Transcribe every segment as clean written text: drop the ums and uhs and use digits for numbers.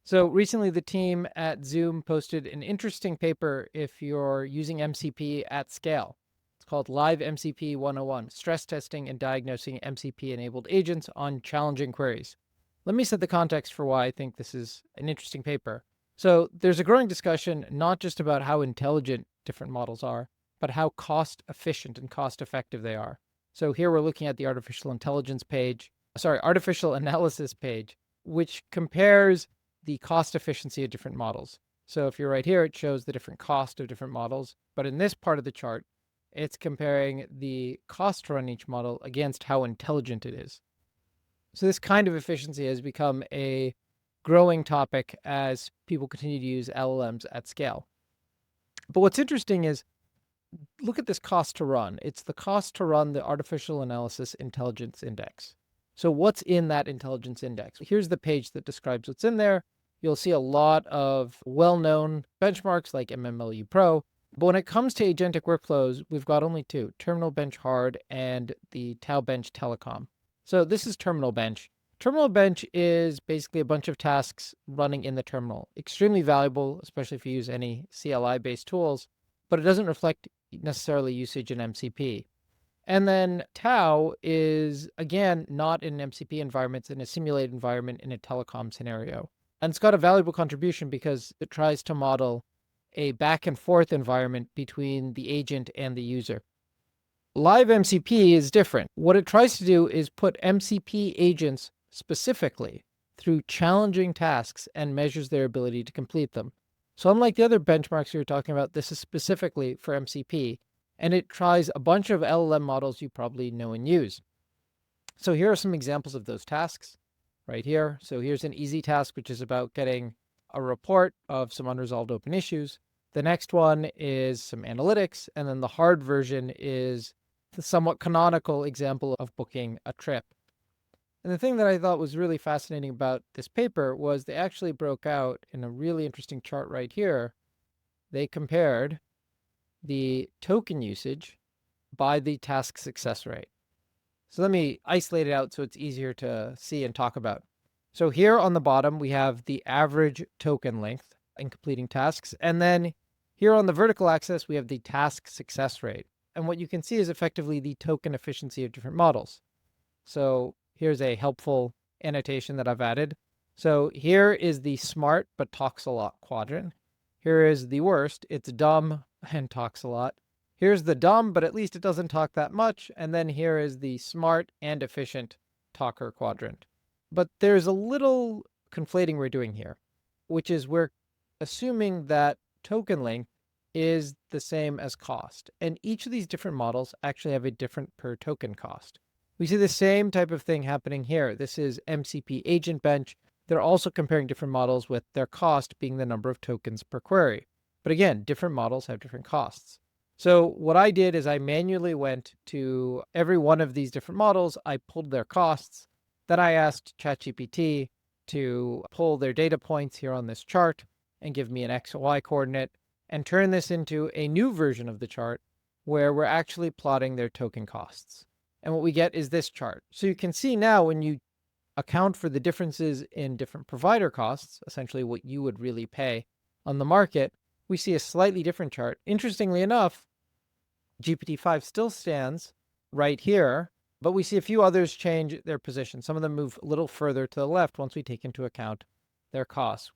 So recently, the team at Zoom posted an interesting paper if you're using MCP at scale. It's called Live MCP 101, Stress Testing and Diagnosing MCP-enabled Agents on Challenging Queries. Let me set the context for why I think this is an interesting paper. So there's a growing discussion not just about how intelligent different models are, but how cost efficient and cost effective they are. So here we're looking at the artificial analysis page, which compares the cost efficiency of different models. So if you're right here, it shows the different cost of different models. But in this part of the chart, it's comparing the cost to run each model against how intelligent it is. So this kind of efficiency has become a growing topic as people continue to use LLMs at scale. But what's interesting is, look at this cost to run. It's the cost to run the Artificial Analysis Intelligence Index. So what's in that intelligence index? Here's the page that describes what's in there. You'll see a lot of well-known benchmarks like MMLU Pro. But when it comes to agentic workflows, we've got only two, Terminal Bench Hard and the Tau Bench Telecom. So this is Terminal Bench. Terminal Bench is basically a bunch of tasks running in the terminal. Extremely valuable, especially if you use any CLI-based tools, but it doesn't reflect necessarily usage in MCP. And then Tau is, again, not in an MCP environment, it's in a simulated environment in a telecom scenario. And it's got a valuable contribution because it tries to model a back and forth environment between the agent and the user. Live MCP is different. What it tries to do is put MCP agents specifically through challenging tasks and measures their ability to complete them. So unlike the other benchmarks we were talking about, this is specifically for MCP, and it tries a bunch of LLM models you probably know and use. So here are some examples of those tasks right here. So here's an easy task, which is about getting a report of some unresolved open issues. The next one is some analytics, and then the hard version is the somewhat canonical example of booking a trip. And the thing that I thought was really fascinating about this paper was they actually broke out in a really interesting chart right here. They compared the token usage by the task success rate. So let me isolate it out so it's easier to see and talk about. So here on the bottom, we have the average token length in completing tasks. And then here on the vertical axis, we have the task success rate. And what you can see is effectively the token efficiency of different models. So here's a helpful annotation that I've added. So here is the smart but talks a lot quadrant. Here is the worst. It's dumb and talks a lot. Here's the dumb, but at least it doesn't talk that much. And then here is the smart and efficient talker quadrant. But there's a little conflating we're doing here, which is we're assuming that token length is the same as cost. And each of these different models actually have a different per token cost. We see the same type of thing happening here. This is MCP Agent Bench. They're also comparing different models with their cost being the number of tokens per query. But again, different models have different costs. So what I did is I manually went to every one of these different models. I pulled their costs. Then I asked ChatGPT to pull their data points here on this chart and give me an X and Y coordinate and turn this into a new version of the chart where we're actually plotting their token costs. And what we get is this chart. So you can see now when you account for the differences in different provider costs, essentially what you would really pay on the market, we see a slightly different chart. Interestingly enough, GPT-5 still stands right here, but we see a few others change their position. Some of them move a little further to the left once we take into account their costs.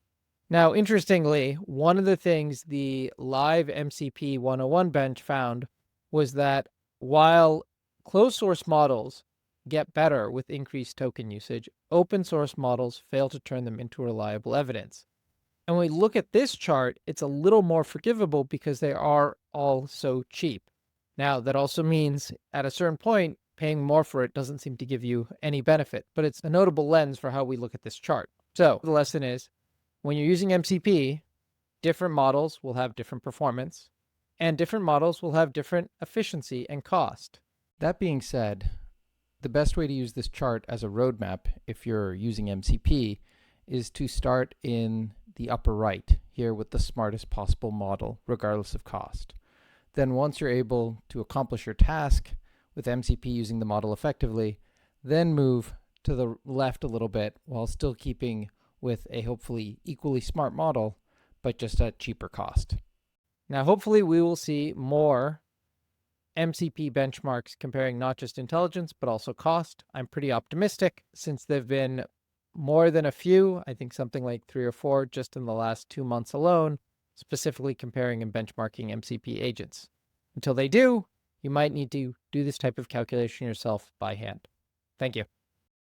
Now, interestingly, one of the things the Live MCP 101 bench found was that while closed source models get better with increased token usage, open source models fail to turn them into reliable evidence. And when we look at this chart, it's a little more forgivable because they are all so cheap. Now, that also means at a certain point, paying more for it doesn't seem to give you any benefit, but it's a notable lens for how we look at this chart. So the lesson is, when you're using MCP, different models will have different performance, and different models will have different efficiency and cost. That being said, the best way to use this chart as a roadmap if you're using MCP is to start in the upper right here with the smartest possible model, regardless of cost. Then once you're able to accomplish your task with MCP using the model effectively, then move to the left a little bit while still keeping with a hopefully equally smart model, but just at cheaper cost. Now, hopefully we will see more MCP benchmarks comparing not just intelligence, but also cost. I'm pretty optimistic since there've been more than a few, I think something like 3 or 4 just in the last 2 months alone, specifically comparing and benchmarking MCP agents. Until they do, you might need to do this type of calculation yourself by hand. Thank you.